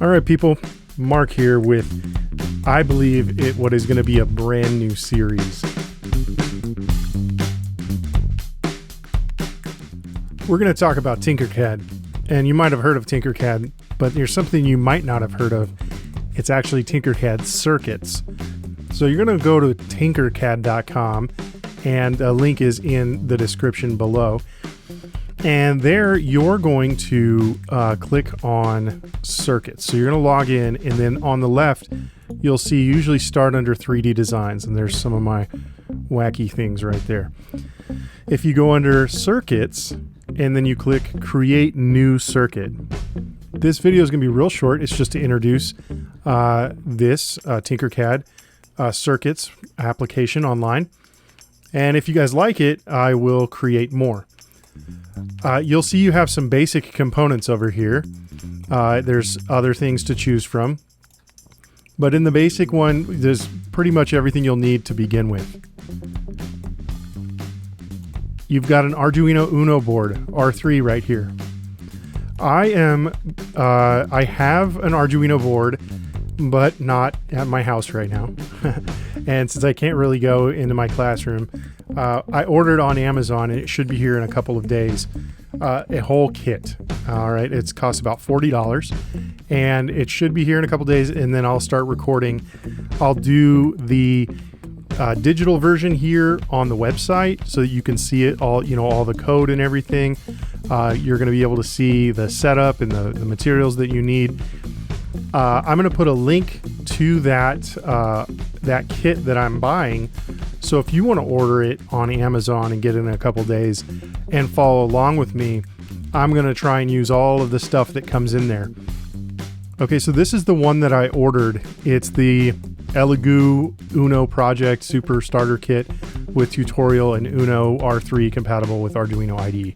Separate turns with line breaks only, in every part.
All right, people, Mark here with, I believe, what is going to be a brand new series. We're going to talk about Tinkercad, and you might have heard of Tinkercad, but there's something you might not have heard of. It's actually Tinkercad circuits. So you're going to go to tinkercad.com, and a link is in the description below. And there you're going to click on circuits. So you're going to log in, and then on the left, you'll see usually start under 3D designs. And there's some of my wacky things right there. If you go under circuits, and then you click create new circuit. This video is going to be real short. It's just to introduce this Tinkercad circuits application online. And if you guys like it, I will create more. You'll see you have some basic components over here. There's other things to choose from. But in the basic one, there's pretty much everything you'll need to begin with. You've got an Arduino Uno board, R3 right here. I have an Arduino board, but not at my house right now. And since I can't really go into my classroom, I ordered on Amazon, and it should be here in a couple of days, a whole kit. All right, it's cost about $40, and it should be here in a couple of days, and then I'll start recording. I'll do the digital version here on the website so that you can see it all, all the code and everything. You're going to be able to see the setup and the materials that you need. I'm going to put a link to that kit that I'm buying. So if you want to order it on Amazon and get it in a couple days and follow along with me, I'm going to try and use all of the stuff that comes in there. Okay, so this is the one that I ordered. It's the Elegoo Uno Project Super Starter Kit with tutorial and Uno R3 compatible with Arduino IDE.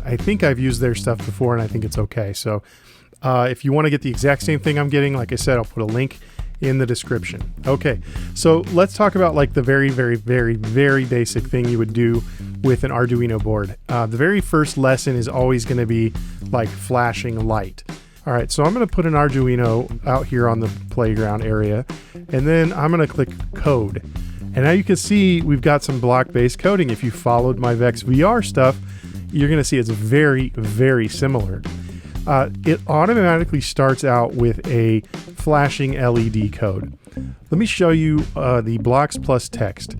I think I've used their stuff before, and I think it's okay. So if you want to get the exact same thing I'm getting, like I said, I'll put a link in the description. Okay, so let's talk about like the very, very, very, very basic thing you would do with an Arduino board. The very first lesson is always going to be like flashing light. All right, so I'm going to put an Arduino out here on the playground area, and then I'm going to click code. And now you can see we've got some block-based coding. If you followed my Vex VR stuff, you're going to see it's very, very similar. It automatically starts out with a flashing LED code. Let me show you the blocks plus text.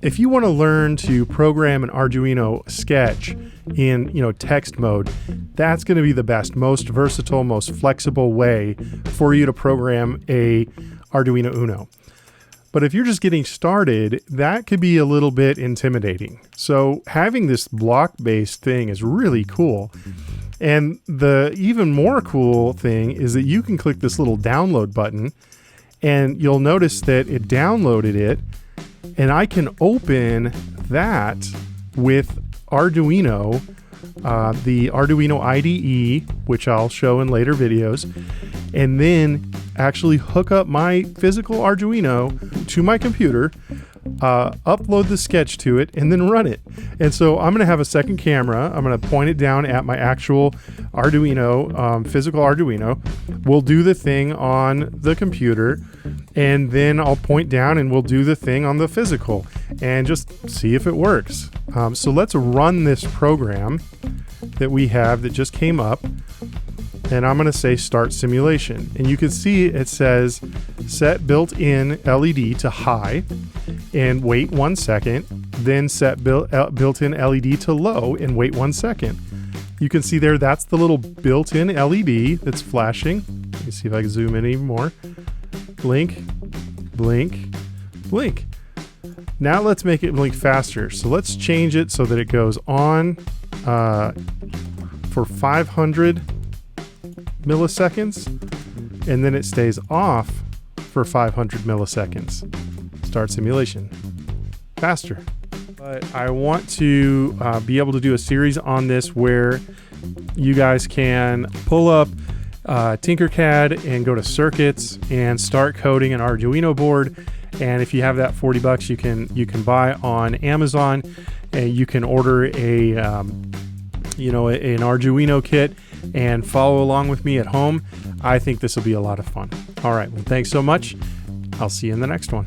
If you want to learn to program an Arduino sketch in text mode, that's going to be the best, most versatile, most flexible way for you to program a Arduino Uno. But if you're just getting started, that could be a little bit intimidating. So having this block-based thing is really cool. And the even more cool thing is that you can click this little download button, and you'll notice that it downloaded it, and I can open that with Arduino, the Arduino IDE, which I'll show in later videos, and then actually hook up my physical Arduino to my computer, upload the sketch to it, and then run it. And so I'm going to have a second camera. I'm going to point it down at my actual Arduino, physical Arduino. We'll do the thing on the computer, and then I'll point down and we'll do the thing on the physical and just see if it works. So let's run this program that we have that just came up, and I'm going to say start simulation. And you can see it says set built-in LED to high and wait 1 second, then set built-in LED to low and wait 1 second. You can see there that's the little built-in LED that's flashing. Let me see if I can zoom in even more. Blink, blink, blink. Now let's make it blink faster. So let's change it so that it goes on for 500 milliseconds, and then it stays off for 500 milliseconds. Start simulation. Faster. But I want to be able to do a series on this where you guys can pull up Tinkercad and go to circuits and start coding an Arduino board. And if you have that $40, you can buy on Amazon, and you can order an Arduino kit and follow along with me at home. I think this will be a lot of fun. All right, well, thanks so much. I'll see you in the next one.